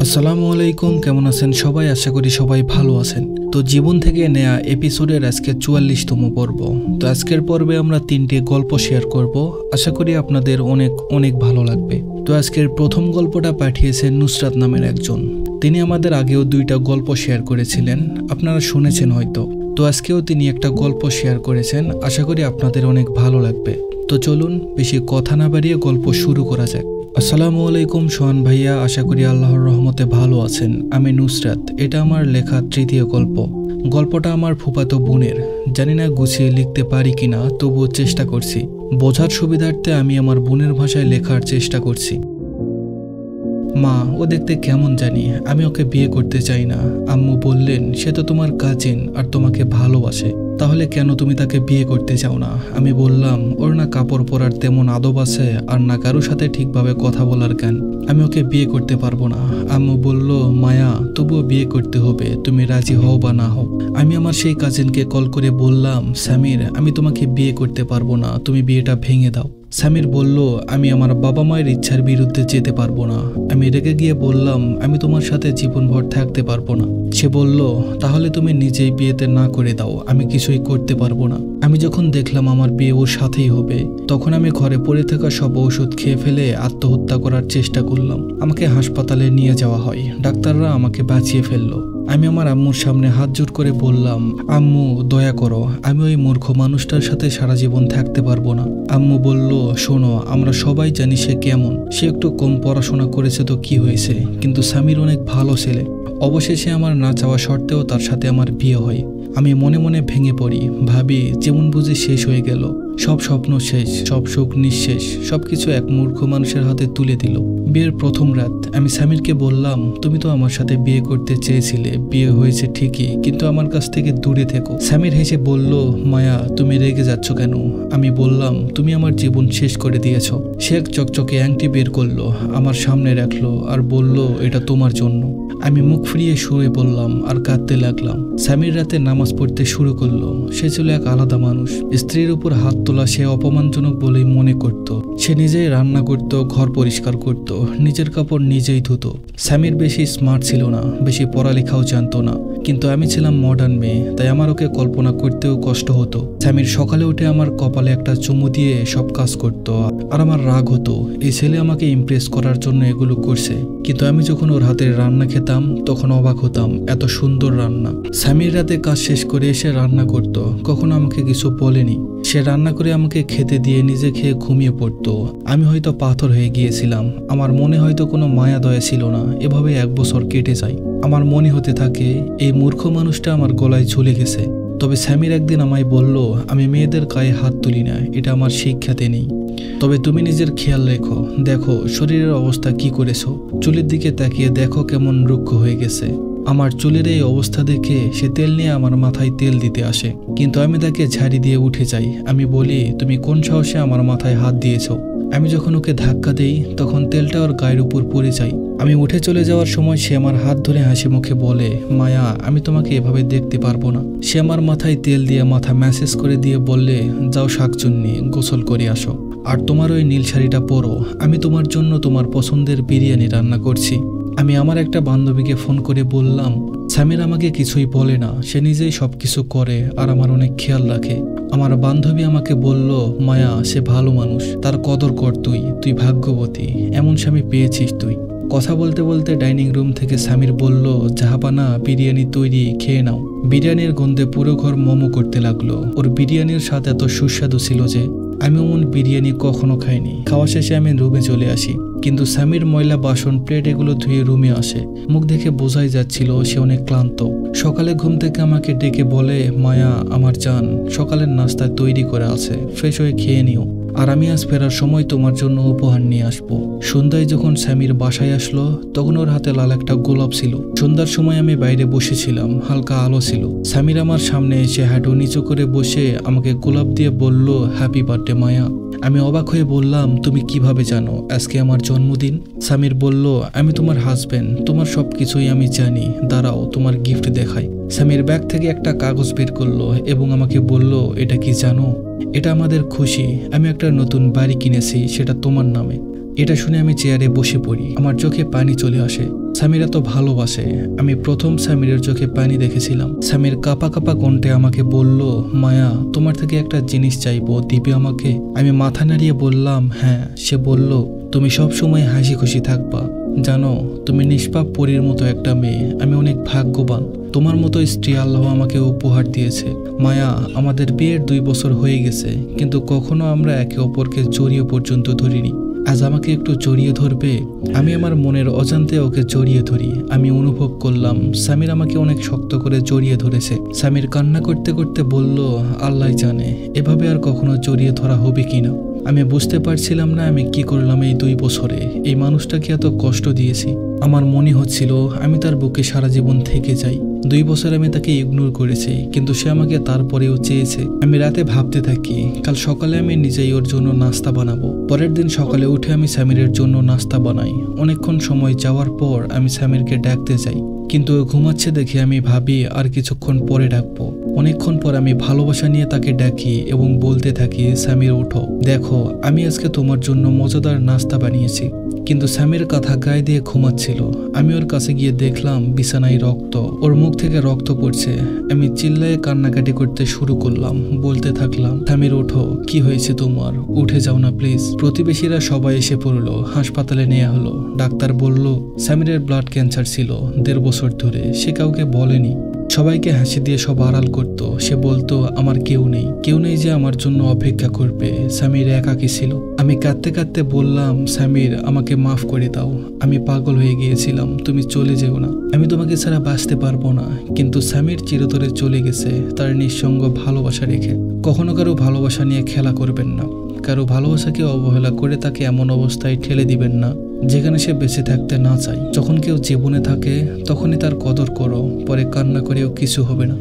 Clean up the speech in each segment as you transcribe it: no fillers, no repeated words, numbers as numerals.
আসসালামু আলাইকুম, কেমন আছেন সবাই? আশা করি সবাই ভালো আছেন। তো জীবন থেকে নেয়া এপিসোডের আজকে 44তম পর্ব। তো আজকের পর্বে আমরা 3টি গল্প শেয়ার করব। আশা করি আপনাদের অনেক অনেক ভালো লাগবে। তো আজকের প্রথম গল্পটা পাঠিয়েছেন নুসরাত নামের একজন। তিনি আমাদের আগেও 2টা গল্প শেয়ার করেছিলেন, আপনারা শুনেছেন হয়তো। তো আজকেও তিনি একটা গল্প শেয়ার করেছেন, আশা করি আপনাদের অনেক ভালো লাগবে। তো চলুন বেশি কথা না বাড়িয়ে গল্প শুরু করা যাক। আসসালামু আলাইকুম সোহান ভাইয়া, আশা করি আল্লাহর রহমতে ভালো আছেন। আমি নুসরাত, এটা আমার লেখা 3য় গল্প। গল্পটা আমার ফুফাতো বোনের। জানি না গুছিয়ে লিখতে পারি কিনা, তবুও চেষ্টা করছি। বোঝার সুবিধার্থে আমি আমার বোনের ভাষায় লেখার চেষ্টা করছি। মা, ও দেখতে কেমন জানি, আমি ওকে বিয়ে করতে চাই না। আম্মু বললেন, সে তো তোমার কাজিন আর তোমাকে ভালোবাসে, তাহলে কেন তুমি তাকে বিয়ে করতে চাও না? আমি বললাম, ওর না কাপড় পরার তেমন আদব আছে, আর না কারোর সাথে ঠিকভাবে কথা বলার জ্ঞান। আমি ওকে বিয়ে করতে পারবো না। আম্মু বলল, মায়া, তবুও বিয়ে করতে হবে, তুমি রাজি হও বা না হও। আমি আমার সেই কাজিনকে কল করে বললাম, সামির, আমি তোমাকে বিয়ে করতে পারবো না, তুমি বিয়েটা ভেঙে দাও। সামির বলল, আমি আমার বাবা মায়ের ইচ্ছার বিরুদ্ধে যেতে পারবো না। আমি রেগে গিয়ে বললাম, আমি তোমার সাথে জীবনভর থাকতে পারবো না। সে বলল, তাহলে তুমি নিজেই বিয়েতে না করে দাও, আমি কিছুই করতে পারবো না। আমি যখন দেখলাম আমার বিয়ে ওর সাথেই হবে, তখন আমি ঘরে পড়ে থাকা সব ওষুধ খেয়ে ফেলে আত্মহত্যা করার চেষ্টা করলাম। আমাকে হাসপাতালে নিয়ে যাওয়া হয়, ডাক্তাররা আমাকে বাঁচিয়ে ফেললো। আমি আমার আম্মুর সামনে হাত জোড় করে বললাম, আম্মু দয়া করো, আমি ওই মূর্খ মানুষটার সাথে সারা জীবন থাকতে পারবো না। আম্মু বলল, শোনো, আমরা সবাই জানি সে কেমন। সে একটু কম পড়াশোনা করেছে তো কি হয়েছে, কিন্তু সামির অনেক ভালো ছেলে। অবশেষে আমার না চাওয়া সত্ত্বেও তার সাথে আমার বিয়ে হয়। আমি মনে মনে ভেঙে পড়ি, ভাবি যেমন বুঝি শেষ হয়ে গেল, সব স্বপ্ন শেষ, সব সুখ নিঃশেষ, সবকিছু এক মূর্খ মানুষের হাতে তুলে দিল। বিয়ের প্রথম রাত আমি সামিরকে বললাম, তুমি তো আমার সাথে বিয়ে করতে চেয়েছিলে, বিয়ে হয়েছে ঠিকই, কিন্তু আমার কাছ থেকে দূরে থেকো। সামির হেসে বলল, মায়া, তুমি রেগে যাচ্ছ কেন? আমি বললাম, তুমি আমার জীবন শেষ করে দিয়েছ। সে এক চকচকে আংটি বের করলো, আমার সামনে রাখলো আর বলল, এটা তোমার জন্য। আমি মুখ ফিরিয়ে শুয়ে পড়লাম আর কাঁদতে লাগলাম। সামির রাতে নামাজ পড়তে শুরু করলো। সে ছিল এক আলাদা মানুষ। স্ত্রীর উপর হাত তোলা সে অপমানজনক বলেই মনে করত। সে নিজেই রান্না করত, ঘর পরিষ্কার করত, নিজের কাপড় নিজেই ধুত। সামির বেশি স্মার্ট ছিল না, বেশি পড়ালেখাও জানতো না, কিন্তু আমি ছিলাম মডার্ন মেয়ে, তাই আমার ওকে কল্পনা করতেও কষ্ট হতো। সামির সকালে উঠে আমার কপালে একটা চুমু দিয়ে সব কাজ করত, আর আমার রাগ হতো, এই ছেলে আমাকে ইমপ্রেস করার জন্য এগুলো করছে। কিন্তু আমি যখন ওর হাতের রান্না খেতাম তখন অবাক হতাম, এত সুন্দর রান্না। সামির রাতে কাজ শেষ করে এসে রান্না করত, কখনো আমাকে কিছু বলেনি। সে রান্না করে আমাকে খেতে দিয়ে নিজে খেয়ে ঘুমিয়ে পড়তো। আমি হয়তো পাথর হয়ে গিয়েছিলাম, আমার মনে হয়তো কোনো মায়া দয়া ছিল না। এভাবে 1 বছর কেটে যায়। আমার মনে হতে থাকে, এই মূর্খ মানুষটা আমার গলায় ঝুলে গেছে। তবে সামির একদিন আমায় বলল, আমি মেয়েদের গায়ে হাত তুলি না, এটা আমার শিক্ষাতে নেই। তবে তুমি নিজের খেয়াল রেখো, দেখো শরীরের অবস্থা কি করেছো, চুলের দিকে তাকিয়ে দেখো কেমন রুক্ষ হয়ে গেছে। আমার চুলের এই অবস্থা দেখে সে তেল নিয়ে আমার মাথায় তেল দিতে আসে, কিন্তু আমি তাকে ঝাড়ি দিয়ে উঠে যাই। আমি বলি, তুমি কোন সাহসে আমার মাথায় হাত দিয়েছো? আমি যখন ওকে ধাক্কা দেই তখন তেলটা ওর গায়ের উপর পড়ে যায়। আমি উঠে চলে যাওয়ার সময় সে আমার হাত ধরে হাসি মুখে বলে, মায়া, আমি তোমাকে এভাবে দেখতে পারবো না। সে আমার মাথায় তেল দিয়ে মাথা ম্যাসেজ করে দিয়ে বললে, যাও শাকচুন্নি, গোসল করে আসো, আর তোমার ওই নীল শাড়িটা পরো, আমি তোমার জন্য তোমার পছন্দের বিরিয়ানি রান্না করছি। আমি আমার একটা বান্ধবীকে ফোন করে বললাম, সামির আমাকে কিছুই বলে না, সে নিজেই সবকিছু করে আর আমার অনেক খেয়াল রাখে। আমার বান্ধবী আমাকে বলল, মায়া, সে ভালো মানুষ, তার কদর কর, তুই ভাগ্যবতী, এমন স্বামী পেয়েছিস তুই। কথা বলতে বলতে ডাইনিং রুম থেকে সামির বলল, জাহাপানা, বিরিয়ানি তৈরি, খেয়ে নাও। বিরিয়ানির গন্ধে পুরো ঘর মোমো করতে লাগলো। ওর বিরিয়ানির স্বাদ এত সুস্বাদু ছিল যে আমি অমন বিরিয়ানি কখনো খাইনি। খাওয়া শেষে আমি রুমে চলে আসি, কিন্তু সামির ময়লা বাসন প্লেট এগুলো ধুয়ে রুমে আসে। মুখ দেখে বোঝাই যাচ্ছিল সে অনেক ক্লান্ত। সকালে ঘুম থেকে আমাকে ডেকে বলে, মায়া, আমার জান, সকালের নাস্তা তৈরি করে আছে, ফ্রেশ হয়ে খেয়ে নিও, আর আমি আজ ফেরার সময় তোমার জন্য উপহার নিয়ে আসবো। সন্ধ্যায় যখন সামির বাসায় আসলো তখন ওর হাতে লাল একটা গোলাপ ছিল। সন্ধ্যার সময় আমি বাইরে বসেছিলাম, হালকা আলো ছিল। সামির আমার সামনে এসে হাঁটু নিচু করে বসে আমাকে গোলাপ দিয়ে বলল, হ্যাপি বার্থডে মায়া। আমি অবাক হয়ে বললাম, তুমি কিভাবে জানো আজকে আমার জন্মদিন? সামির বলল, আমি তোমার হাজবেন্ড, তোমার সবকিছুই আমি জানি, দাঁড়াও তোমার গিফট দেখাই। সামির ব্যাগ থেকে একটা কাগজ বের করলো এবং আমাকে বলল, এটা কি জানো? এটা আমাদের খুশি, আমি একটা নতুন বাড়ি কিনেছি, সেটা তোমার নামে। এটা শুনে আমি চেয়ারে বসে পড়ি, আমার চোখে পানি চলে আসে। সামির এত ভালোবাসে, আমি প্রথম সামিরের চোখে পানি দেখেছিলাম। সামির কাঁপা কাঁপা কণ্ঠে আমাকে বলল, মায়া তোমার থেকে একটা জিনিস চাইবো, দিবে আমাকে? আমি মাথা নাড়িয়ে বললাম হ্যাঁ। সে বলল, তুমি সব সময় হাসি খুশি থাকবা, জানো তুমি নিষ্পাপ পরীর মতো একটা মেয়ে, আমি অনেক ভাগ্যবান, তোমার মতো স্ত্রী আল্লাহ আমাকে উপহার দিয়েছে। মায়া, আমাদের বিয়ের 2 বছর হয়ে গেছে, কিন্তু কখনো আমরা একে অপরকে জড়িয়ে পর্যন্ত ধরিনি। আজ আমাকে একটু জড়িয়ে ধরবে? আমি আমার মনের অজান্তে ওকে জড়িয়ে ধরি। আমি অনুভব করলাম সামির আমাকে অনেক শক্ত করে জড়িয়ে ধরেছে। সামির কান্না করতে করতে বলল, আল্লাহ জানে এভাবে আর কখনো জড়িয়ে ধরা হবে কিনা। আমি বুঝতে পারছিলাম না আমি কি করলাম এই 2 বছরে, এই মানুষটাকে এত কষ্ট দিয়েছি। আমার মনে হচ্ছিল আমি তার বুকে সারা জীবন থেকে যাই। 2 বছর আমি তাকে ইগনোর করেছি, কিন্তু সে আমাকে তারপরেও চেয়েছে। আমি রাতে ভাবতে থাকি কাল সকালে আমি নিজেই ওর জন্য নাস্তা বানাবো। পরের দিন সকালে উঠে আমি সামিরের জন্য নাস্তা বানাই। অনেকক্ষণ সময় যাওয়ার পর আমি সামিরকে ডাকতে যাই, কিন্তু ও ঘুমাচ্ছে দেখে আমি ভাবি আর কিছুক্ষণ পরে ডাকবো। অনেকক্ষণ পর আমি ভালোবাসা নিয়ে তাকে ডাকি এবং বলতে থাকি, সামির ওঠো, দেখো আমি আজকে তোমার জন্য মজাদার নাস্তা বানিয়েছি। কিন্তু সামির কাঁথা গায়ে দিয়ে ঘুমাচ্ছিল। আমি ওর কাছে গিয়ে দেখলাম বিছানায় রক্ত, ওর মুখ থেকে রক্ত পড়ছে। আমি চিল্লায়ে কান্নাকাটি করতে শুরু করলাম, বলতে থাকলাম, সামির ওঠো, কি হয়েছে তোমার? উঠে যাও না প্লিজ। প্রতিবেশীরা সবাই এসে পড়লো, হাসপাতালে নেওয়া হলো। ডাক্তার বলল সামিরের ব্লাড ক্যান্সার ছিল 1.5 বছর ধরে, সে কাউকে বলেনি, সবাইকে হাসি দিয়ে সব আড়াল করতো। সে বলতো আমার কেউ নেই যে আমার জন্য অপেক্ষা করবে। সামির একাকী ছিল। আমি কাঁদতে কাঁদতে বললাম, সামির আমাকে মাফ করে দাও, আমি পাগল হয়ে গিয়েছিলাম, তুমি চলে যেও না, আমি তোমাকে ছাড়া বাঁচতে পারবো না। কিন্তু সামির চিরতরে চলে গেছে তার নিঃসঙ্গ ভালোবাসা রেখে। কখনো কারো ভালোবাসা নিয়ে খেলা করবেন না, কারো ভালোবাসাকে অবহেলা করে তাকে এমন অবস্থায় ঠেলে দিবেন না যেখানে সে বেঁচে থাকতে না চায়। যখন কেউ জীবনে থাকে তখনই তার কদর করো, পরে কান্না করেও কিছু হবে না।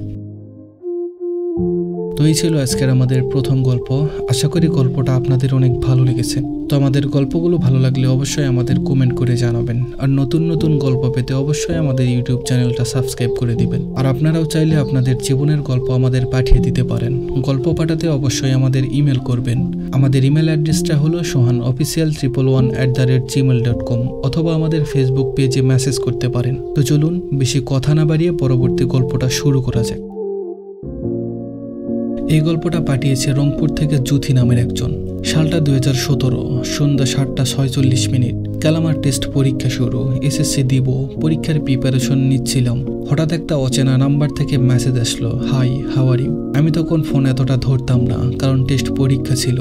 তো এই ছিল আজকের আমাদের প্রথম গল্প। আশা করি গল্পটা আপনাদের অনেক ভালো লেগেছে। তো আমাদের গল্পগুলো ভালো লাগলে অবশ্যই আমাদের কমেন্ট করে জানাবেন, আর নতুন নতুন গল্প পেতে অবশ্যই আমাদের ইউটিউব চ্যানেলটা সাবস্ক্রাইব করে দিবেন। আর আপনারাও চাইলে আপনাদের জীবনের গল্প আমাদের পাঠিয়ে দিতে পারেন। গল্প পাঠাতে অবশ্যই আমাদের ইমেল করবেন। আমাদের ইমেল অ্যাড্রেসটা হলো sohanofficial111@gmail.com, অথবা আমাদের ফেসবুক পেজে মেসেজ করতে পারেন। তো চলুন বেশি কথা না বাড়িয়ে পরবর্তী গল্পটা শুরু করা যাক। এই গল্পটা পাঠিয়েছে রংপুর থেকে জুথি নামের একজন। সালটা 2017, সন্ধ্যা 7:46। কাল আমার টেস্ট পরীক্ষা শুরু, এসএসসি দিব, পরীক্ষার প্রিপারেশন নিচ্ছিলাম। হঠাৎ একটা অচেনা নাম্বার থেকে মেসেজ আসলো, হাই হাউ আর ইউ। আমি তখন ফোন এতটা ধরতাম না, কারণ টেস্ট পরীক্ষা ছিল,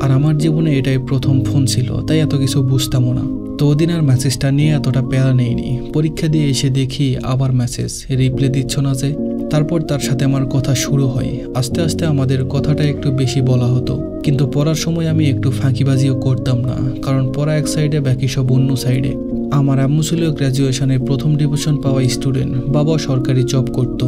আর আমার জীবনে এটাই প্রথম ফোন ছিল, তাই এত কিছু বুঝতামও না। তো ওদিন আর মেসেজটা নিয়ে এতটা প্যারা নেইনি। পরীক্ষা দিয়ে এসে দেখি আবার মেসেজ, রিপ্লাই দিচ্ছ না যে। তারপর তার সাথে আমার কথা শুরু হয়। আস্তে আস্তে আমাদের কথাটা একটু বেশি বলা হতো, কিন্তু পড়ার সময় আমি একটু ফাঁকিবাজিও করতাম না, কারণ পড়া এক সাইডে, বাকি সব অন্য সাইডে। আমার আম্মু ছিল গ্র্যাজুয়েশনে প্রথম ডিভিশন পাওয়া স্টুডেন্ট, বাবা সরকারি জব করত,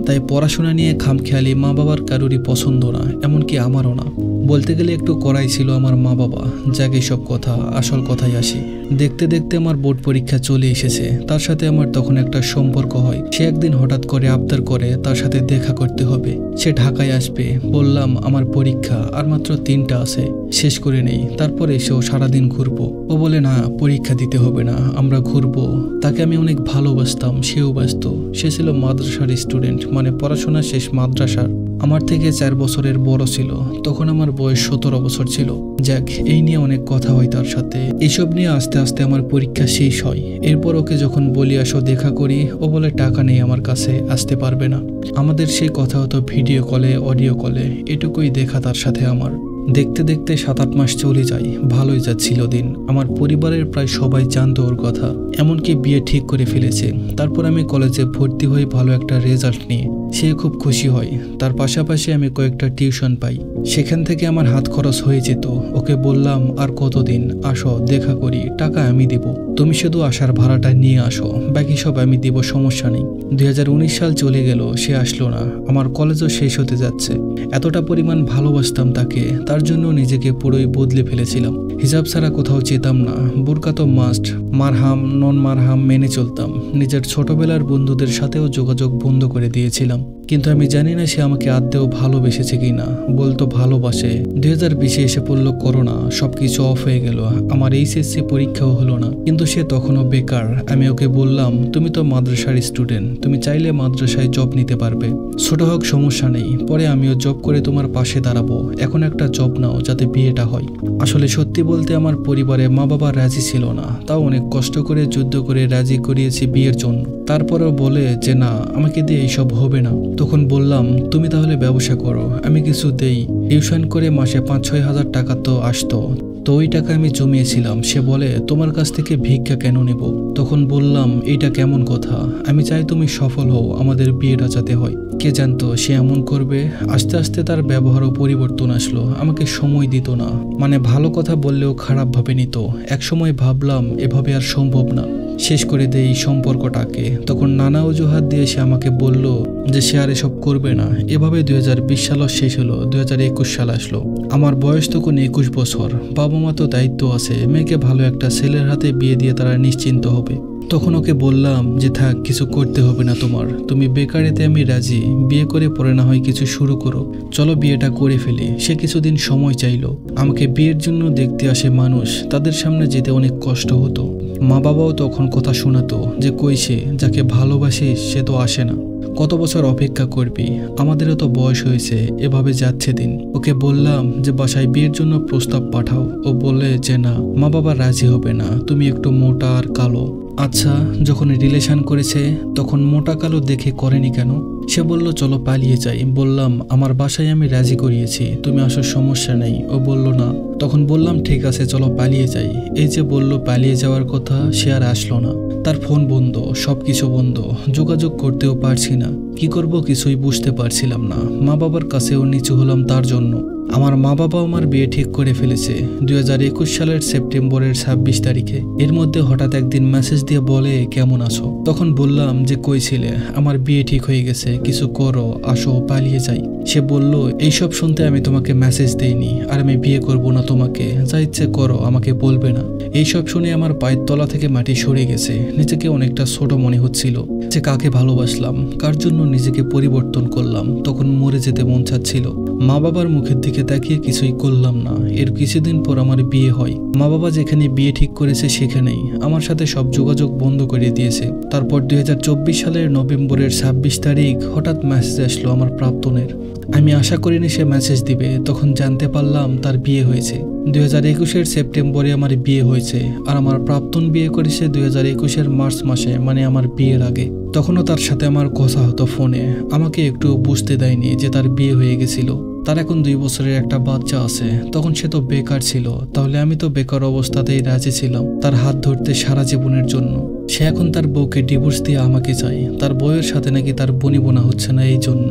তাই পড়াশোনা নিয়ে খামখেয়ালি মা বাবার কারোরই পছন্দ না, এমনকি আমারও না। বলতে গেলে একটু কড়াই ছিল আমার মা বাবা। যাকে সব কথা, আসল কথায় আসি। দেখতে দেখতে আমার বোর্ড পরীক্ষা চলে এসেছে। তার সাথে আমার তখন একটা সম্পর্ক হয়। সে একদিন হঠাৎ করে আবদার করে তার সাথে দেখা করতে হবে, সে ঢাকায় আসবে। বললাম আমার পরীক্ষা আর মাত্র 3টা আছে, শেষ করে নেই, তারপরে এসেও সারাদিন ঘুরবো। ও বলে না, পরীক্ষা দিতে হবে না, আমরা ঘুরবো। তাকে আমি অনেক ভালোবাসতাম, সেও ব্যস্ত। সে ছিল মাদ্রাসার স্টুডেন্ট, মানে পড়াশোনা শেষ মাদ্রাসার। আমার থেকে 4 বছরের বড় ছিল। তখন আমার বয়স 17 বছর ছিল। যাক, এই নিয়ে অনেক কথা হয় তার সাথে। এইসব নিয়ে আস্তে আস্তে আমার পরীক্ষা শেষ হয়। এরপর ওকে যখন বলি আসো দেখা করি, ও বলে টাকা নেই আমার কাছে, আসতে পারবে না। আমাদের সেই কথা হতো ভিডিও কলে, অডিও কলে, এটুকুই দেখা তার সাথে আমার। দেখতে দেখতে 7-8 মাস চলে যায়। ভালোই যাচ্ছিল দিন। আমার পরিবারের প্রায় সবাই জানতো ওর কথা, এমনকি বিয়ে ঠিক করে ফেলেছে। তারপর আমি কলেজে ভর্তি হই ভালো একটা রেজাল্ট নিয়ে। সে খুব খুশি হয়। তার পাশাপাশি আমি কয়েকটা টিউশন পাই, সেখান থেকে আমার হাত খরচ হয়ে যেত। ওকে বললাম আর কতদিন, আসো দেখা করি, টাকা আমি দিব, তুমি শুধু আসার ভাড়াটা নিয়ে আসো, বাকি সব আমি দিব, সমস্যা নেই। 2019 সাল চলে গেল, সে আসলো না। আমার কলেজও শেষ হতে যাচ্ছে। এতটা পরিমাণ ভালোবাসতাম তাকে, তার জন্য নিজেকে পুরোই বদলে ফেলেছিলাম। হিজাব ছাড়া কোথাও যেতাম না, বোরকা তো মাস্ট। মারহাম নন মারহাম মেনে চলতাম। নিজের ছোটবেলার বন্ধুদের সাথেও যোগাযোগ বন্ধ করে দিয়েছিলাম। কিন্তু আমি জানি না সে আমাকে আদতেও ভালোবেসেছে কিনা। বলতো ভালোবাসে। 2020-এ এসে পড়লো করোনা, সবকিছু অফ হয়ে গেল। আমার এইচএসসি পরীক্ষাও হলো না, কিন্তু সে তখনও বেকার। আমি ওকে বললাম, তুমি তো মাদ্রাসার স্টুডেন্ট, তুমি চাইলে মাদ্রাসায় জব নিতে পারবে, ছোট হোক সমস্যা নেই, পরে আমিও জব করে তোমার পাশে দাঁড়াবো, এখন একটা জব নাও যাতে বিয়েটা হয়। আসলে সত্যি বলতে আমার পরিবারে মা বাবা রাজি ছিল না, তাও অনেক কষ্ট করে যুদ্ধ করে রাজি করিয়েছি বিয়ের জন্য। তারপরেও বলে যে না, আমাকে দিয়ে এইসব হবে না। তখন বললাম, তুমি তাহলে ব্যবসা করো, আমি কিছু দেই। টিউশন করে মাসে 5-6 হাজার টাকা তো আসতো, তো ওই টাকা আমি জমিয়েছিলাম। সে বলে, তোমার কাছ থেকে ভিক্ষা কেন নেব? তখন বললাম, এইটা কেমন কথা? আমি চাই তুমি সফল হও, আমাদের বিয়েটা যাতে হয়। কে জানতো সে এমন করবে। আস্তে আস্তে তার ব্যবহারও পরিবর্তন আসলো, আমাকে সময় দিত না, মানে ভালো কথা বললেও খারাপ ভাবে নিত। একসময় ভাবলাম এভাবে আর সম্ভব না, শেষ করে দেয় এই সম্পর্কটাকে। তখন নানা অজুহাত দিয়ে সে আমাকে বলল যে সে আর এসব করবে না। এভাবে 2020 সালও শেষ হলো, 2021 সাল আসলো। আমার বয়স তখন 21 বছর। বাবা মা তো দায়িত্ব আছে, মেয়েকে ভালো একটা ছেলের হাতে বিয়ে দিয়ে তারা নিশ্চিন্ত হবে। তখন ওকে বললাম যে থাক, কিছু করতে হবে না তোমার, তুমি বেকারিতে আমি রাজি, বিয়ে করে পরে না হয় কিছু শুরু করো, চলো বিয়েটা করে ফেলি। সে কিছুদিন সময় চাইলো। আমাকে বিয়ের জন্য দেখতে আসে মানুষ, তাদের সামনে যেতে অনেক কষ্ট হতো। মা বাবাও তখন কথা শোনাতো যে কই সে, যাকে ভালোবাসিস সে তো আসে না, কত বছর অপেক্ষা করবি, আমাদেরও তো বয়স হয়েছে। এভাবে যাচ্ছে দিন। ওকে বললাম যে বাসায় বিয়ের জন্য প্রস্তাব পাঠাও। ও বলে যে না, মা বাবা রাজি হবে না, তুমি একটু মোটা আর কালো। আচ্ছা, যখন রিলেশন করেছে তখন মোটা কালো দেখে করেনি কেন? সে বলল চলো পালিয়ে যাই। বললাম আমার বাসায় আমি রাজি করিয়েছি, তুমি আসো, সমস্যা নেই। ও বলল না। তখন বললাম ঠিক আছে চলো পালিয়ে যাই। এই যে বলল পালিয়ে যাওয়ার কথা, সে আর আসলো না। তার ফোন বন্ধ, সবকিছু বন্ধ, যোগাযোগ করতেও পারছি না। কি করব কিছুই বুঝতে পারছিলাম না। মা বাবার কাছেও নিচু হলাম তার জন্য। আমার মা বাবা আমার বিয়ে ঠিক করে ফেলেছে 2021 সালের সেপ্টেম্বরের 26 তারিখে। এর মধ্যে হঠাৎ একদিন মেসেজ দিয়ে বলে কেমন আছো? তখন বললাম যে কই ছিলে, আমার বিয়ে ঠিক হয়ে গেছে, কিছু করো, আসো পালিয়ে যাই। সে বলল এইসব শুনতে আমি তোমাকে মেসেজ দেইনি, আর আমি বিয়ে করব না তোমাকে, যা ইচ্ছে করো, আমাকে বলবে না। এইসব শুনে আমার পায়ের তলা থেকে মাটি সরে গেছে। নিজেকে অনেকটা ছোট মনে হচ্ছিল যে কাকে ভালোবাসলাম, কার জন্য নিজেকে পরিবর্তন করলাম। তখন মরে যেতে মন চাচ্ছিল। মা বাবার মুখের দিকে তাকিয়ে কিছুই করলাম না। এর কিছুদিন পর আমার বিয়ে হয়। মা বাবা যেখানে বিয়ে ঠিক করেছে সেখানেই আমার সাথে সব যোগাযোগ বন্ধ করে দিয়েছে। তারপর 2024 সালের নভেম্বরের 26 তারিখ হঠাৎ মেসেজ আসলো আমার প্রাক্তনের। আমি আশা করিনি সে মেসেজ দিবে। তখন জানতে পারলাম তার বিয়ে হয়েছে। 2021-এর সেপ্টেম্বরে আমার বিয়ে হয়েছে, আর আমার প্রাক্তন বিয়ে করেছে 2021-এর মার্চ মাসে, মানে আমার বিয়ের আগে। তখনও তার সাথে আমার কথা হতো ফোনে। আমাকে একটু বুঝতে দেয়নি যে তার বিয়ে হয়ে গেছিল। তার এখন 2 বছরের একটা বাচ্চা আছে। তখন সে তো বেকার ছিল, তাহলে আমি তো বেকার অবস্থাতেই রাজি ছিলাম তার হাত ধরতে সারা জীবনের জন্য। সে এখন তার বউকে ডিভোর্স দিয়ে আমাকে চাই। তার বউয়ের সাথে নাকি তার বনিবনা হচ্ছে না এই জন্য।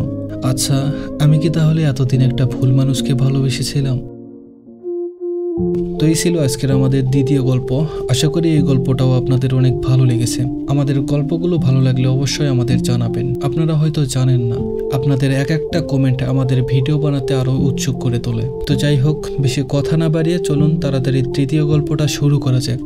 আচ্ছা, আমি কি তাহলে এতদিন একটা ভুল মানুষকে ভালোবেসেছিলাম? তো এই ছিল আজকের আমাদের দ্বিতীয় গল্প। আশা করি এই গল্পটাও আপনাদের অনেক ভালো লেগেছে। আমাদের গল্পগুলো ভালো লাগলে অবশ্যই আমাদের জানাবেন। আপনারা হয়তো জানেন না, আপনাদের এক একটা কমেন্ট আমাদের ভিডিও বানাতে আরো উৎসুক করে তোলে। তো যাই হোক, বেশি কথা না বাড়িয়ে চলুন তাড়াতাড়ি তৃতীয় গল্পটা শুরু করা যাক।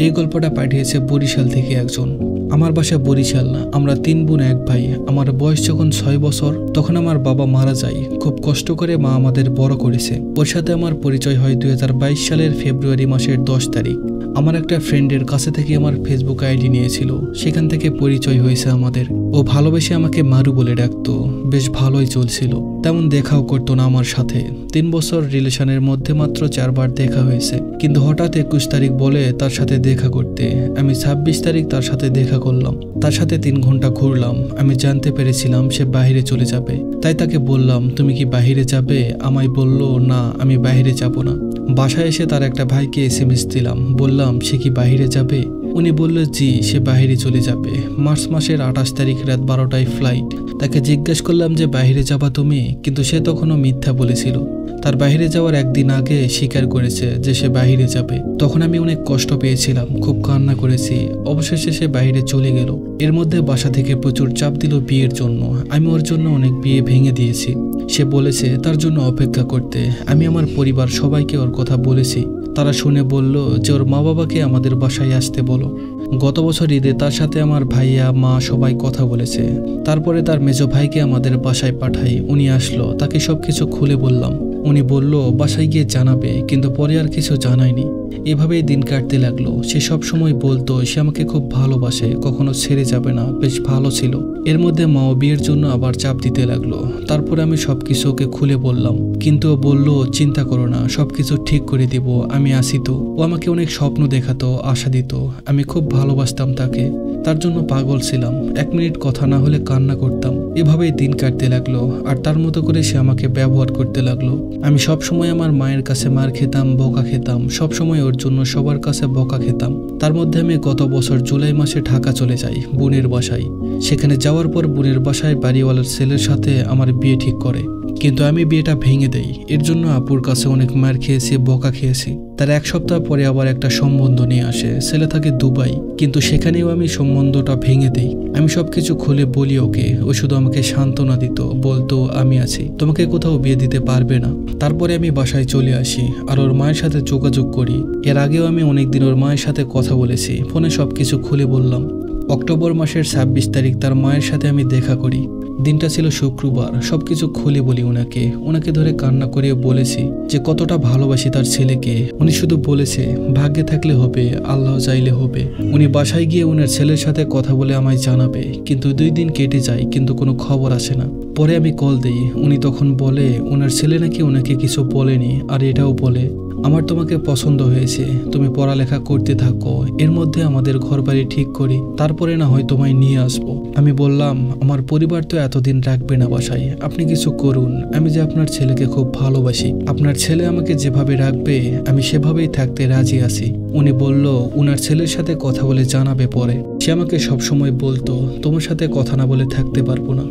এই গল্পটা পাঠিয়েছে বরিশাল থেকে একজন। আমার বাসা বরিশাল না, আমরা 3 বোন 1 ভাই। আমার বয়স যখন 6 বছর তখন আমার বাবা মারা যায়। খুব কষ্ট করে মা আমাদের বড় করেছে। ওর সাথে আমার পরিচয় হয় 2022 সালের ফেব্রুয়ারি মাসের 10 তারিখ। আমার একটা ফ্রেন্ডের কাছে থেকে আমার ফেসবুক আইডি নিয়েছিল, সেখান থেকে পরিচয় হয়েছে আমাদের। ও ভালোবেসে আমাকে মারু বলে ডাকতো। বেশ ভালোই চলছিল, তেমন দেখাও করতো না আমার সাথে। 3 বছর রিলেশনের মধ্যে মাত্র 4 বার দেখা হয়েছে। কিন্তু হঠাৎ 21 তারিখ বলে তার সাথে দেখা করতে। আমি 26 তারিখ তার সাথে দেখা করলাম। তার সাথে 3 ঘন্টা ঘুরলাম। আমি জানতে পেরেছিলাম সে বাইরে চলে যাবে, তাই তাকে বললাম তুমি কি বাইরে যাবে? আমায় বলল না, আমি বাইরে যাব না। বাসায় এসে তার একটা ভাইকে SMS দিলাম, বললাম সে কি বাইরে যাবে? উনি বলল জি, সে বাইরে চলে যাবে। মার্চ মাসের 28 তারিখ রাত 12টায় ফ্লাইট। তাকে জিজ্ঞেস করলাম যে বাইরে যাবা তুমি? কিন্তু সে তখনও মিথ্যা বলেছিল। তার বাইরে যাওয়ার একদিন আগে স্বীকার করেছে যে সে বাইরে যাবে। তখন আমি অনেক কষ্ট পেয়েছিলাম, খুব কান্না করেছি। অবশেষে সে বাইরে চলে গেল। এর মধ্যে বাসা থেকে প্রচুর চাপ দিল বিয়ের জন্য। আমি ওর জন্য অনেক বিয়ে ভেঙে দিয়েছি। সে বলেছে তার জন্য অপেক্ষা করতে। আমি আমার পরিবার সবাইকে ওর কথা বলেছি। তারা শুনে বলল যে ওর মা বাবাকে আমাদের বাসায় আসতে বলো। গত বছর ঈদে তার সাথে আমার ভাইয়া মা সবাই কথা বলেছে। তারপরে তার মেজো ভাইকে আমাদের বাসায় পাঠাই। উনি আসলো, তাকে সবকিছু খুলে বললাম। উনি বলল বাসায় গিয়ে জানাবে, কিন্তু পরে আর কিছু জানায়নি। এভাবেই দিন কাটতে লাগলো। সে সব সময় বলতো সে আমাকে খুব ভালোবাসে, কখনো ছেড়ে যাবে না, বেশ ভালো ছিল। এর মধ্যে মাও বিয়ের জন্য আবার চাপ দিতে লাগলো। তারপরে আমি সবকিছু ওকে খুলে বললাম, কিন্তু ও বলল চিন্তা করো না, সবকিছু ঠিক করে দিব, আমি আসি তো। ও আমাকে অনেক স্বপ্ন দেখাতো, আশা দিত। আমি খুব ভালোবাসতাম তাকে, তার জন্য পাগল ছিলাম। 1 মিনিট কথা না হলে কান্না করতাম। এভাবেই দিন কাটতে লাগলো, আর তার মতো করে সে আমাকে ব্যবহার করতে লাগলো। আমি সব সময় আমার মায়ের কাছে মার খেতাম, বকা খেতাম, সব সময় ওর জন্য সবার কাছে বকা খেতাম। তার মধ্যে আমি গত বছর জুলাই মাসে ঢাকা চলে যাই বোনের বাসায়। সেখানে যাওয়ার পর বোনের বাসায় বাড়িওয়ালার ছেলের সাথে আমার বিয়ে ঠিক করে, কিন্তু আমি বিয়েটা ভেঙে দেই। এর জন্য আপুর কাছে অনেক মার খেয়েছি, বকা খেয়েছি। তার 1 সপ্তাহ পরে আবার একটা সম্বন্ধ নিয়ে আসে। ছেলে থাকে দুবাই, কিন্তু সেখানেও আমি সম্বন্ধটা ভেঙে দেই। আমি সবকিছু খুলে বলি ওকে। ও শুধু আমাকে সান্ত্বনা দিত, বলতো আমি আছি, তোমাকে কোথাও বিয়ে দিতে পারবে না। তারপরে আমি বাসায় চলে আসি আর ওর মায়ের সাথে যোগাযোগ করি। এর আগেও আমি অনেকদিন ওর মায়ের সাথে কথা বলেছি, ফোনে সবকিছু খুলে বললাম। অক্টোবর মাসের 26 তারিখ তার মায়ের সাথে আমি দেখা করি। দিনটা ছিল শুক্রবার। সবকিছু খুলে বলি ওনাকে ধরে কান্না করে বলেছি যে কতটা ভালোবাসি তার ছেলেকে। উনি শুধু বলেছে ভাগ্যে থাকলে হবে, আল্লাহ চাইলে হবে। উনি বাসায় গিয়ে ওনার ছেলের সাথে কথা বলে আমায় জানাবে, কিন্তু 2 দিন কেটে যায়, কিন্তু কোনো খবর আসে না। পরে আমি কল দিই। উনি তখন বলে ওনার ছেলে নাকি ওনাকে কিছু বলেনি, আর এটাও বলে আমার তোমাকে পছন্দ হয়েছে, তুমি পড়ালেখা করতে থাকো, এর মধ্যে আমাদের ঘরবাড়ি ঠিক করি, তারপরে না হয় তোমায় নিয়ে আসবো। আমি বললাম আমার পরিবার তো এতদিন রাখবে না বাসায়, আপনি কিছু করুন। আমি যে আপনার ছেলেকে খুব ভালোবাসি, আপনার ছেলে আমাকে যেভাবে রাখবে আমি সেভাবেই থাকতে রাজি আছি। উনি বলল উনার ছেলের সাথে কথা বলে জানাবে পরে। সে আমাকে সবসময় বলতো তোমার সাথে কথা না বলে থাকতে পারবো না।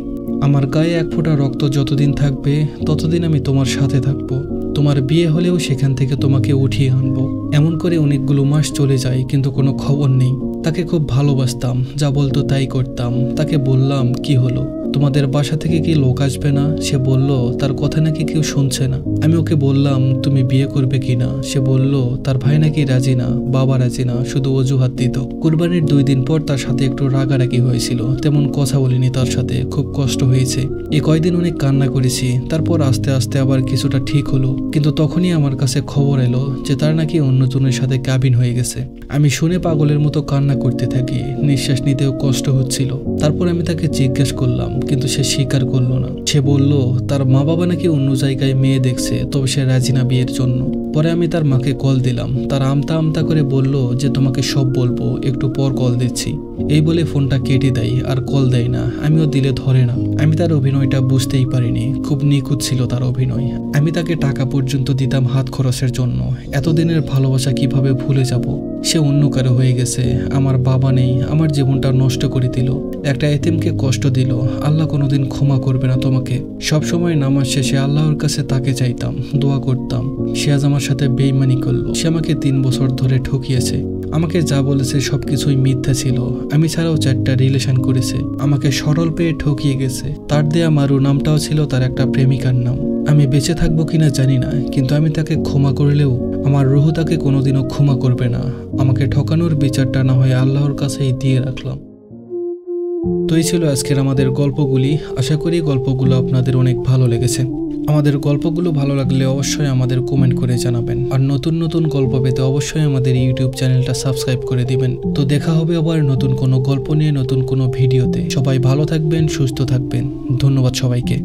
আমার গায়ে 1 ফোঁটা রক্ত যতদিন থাকবে ততদিন আমি তোমার সাথে থাকবো। তোমার বিয়ে হলেও সেখান থেকে তোমাকে উঠিয়ে আনবো। এমন করে অনেকগুলো মাস চলে যায়, কিন্তু কোনো খবর নেই। তাকে খুব ভালোবাসতাম, যা বলতো তাই করতাম। তাকে বললাম কি হলো, তোমাদের বাসা থেকে কি লোক আসবে না? সে বলল তার কথা নাকি কেউ শুনছে না। আমি ওকে বললাম তুমি বিয়ে করবে কিনা? সে বলল তার ভাই নাকি রাজি না, বাবা রাজি না, শুধু অজুহাত দিত। কুরবানির 2 দিন পর তার সাথে একটু রাগারাগি হয়েছিল, তেমন কথা বলিনি তার সাথে, খুব কষ্ট হয়েছে। এই কয়দিন অনেক কান্না করেছি। তারপর আস্তে আস্তে আবার কিছুটা ঠিক হলো, কিন্তু তখনই আমার কাছে খবর এলো যে তার নাকি অন্যজনের সাথে কাবিন হয়ে গেছে। আমি শুনে পাগলের মতো কান্না করতে থাকি, নিঃশ্বাস নিতেও কষ্ট হচ্ছিল। তারপর আমি তাকে জিজ্ঞেস করলাম, কিন্তু সে স্বীকার করলো না। সে বলল তার মা বাবা নাকি অন্য জায়গায় মেয়ে দেখছে, তবে সে রাজি না বিয়ের জন্য। পরে আমি তার মাকে কল দিলাম। তার আমতা আমতা করে বলল যে তোমাকে সব বলবো, একটু পর কল দিচ্ছি। এই বলে ফোনটা কেটে দেয়, আর কল দেয় না। আমিও দিলে ধরে না। আমি তার অভিনয়টা বুঝতেই পারিনি, খুব নিখুঁত ছিল তার অভিনয়। আমি তাকে টাকা পর্যন্ত দিতাম হাত খরচের জন্য। এতদিনের ভালোবাসা কিভাবে ভুলে যাব? সে অন্য কারো হয়ে গেছে। আমার বাবা নেই, আমার জীবনটা নষ্ট করে দিল, একটা এতিমকে কষ্ট দিল। আল্লাহ কোনোদিন ক্ষমা করবে না তোমাকে। সবসময় নামাজ শেষে আল্লাহর কাছে তাকে চাইতাম, দোয়া করতাম। সে আজ আমার সাথে বেইমানি করলো। সে আমাকে 3 বছর ধরে ঠকিয়েছে। আমাকে যা বলেছে সবকিছুই মিথ্যা ছিল। আমি ছাড়াও 4টা রিলেশন করেছে। আমাকে সরল পেয়ে ঠকিয়ে গেছে। তার দেয়া মারু নামটাও ছিল তার একটা প্রেমিকার নাম। আমি বেঁচে থাকবো কিনা জানি না, কিন্তু আমি তাকে ক্ষমা করলেও আমার রুহ তাকে কোনোদিনও ক্ষমা করবে না। আমাকে ঠকানোর বিচারটা না হয় আল্লাহর কাছেই দিয়ে রাখলাম। তো এই ছিল আজকের আমাদের গল্পগুলি। আশা করি গল্পগুলো আপনাদের অনেক ভালো লেগেছে। আমাদের গল্পগুলো ভালো লাগলে অবশ্যই আমাদের কমেন্ট করে জানাবেন, আর নতুন নতুন গল্প পেতে অবশ্যই আমাদের ইউটিউব চ্যানেলটা সাবস্ক্রাইব করে দিবেন। তো দেখা হবে আবার নতুন কোনো গল্প নিয়ে, নতুন কোনো ভিডিওতে। সবাই ভালো থাকবেন, সুস্থ থাকবেন। ধন্যবাদ সবাইকে।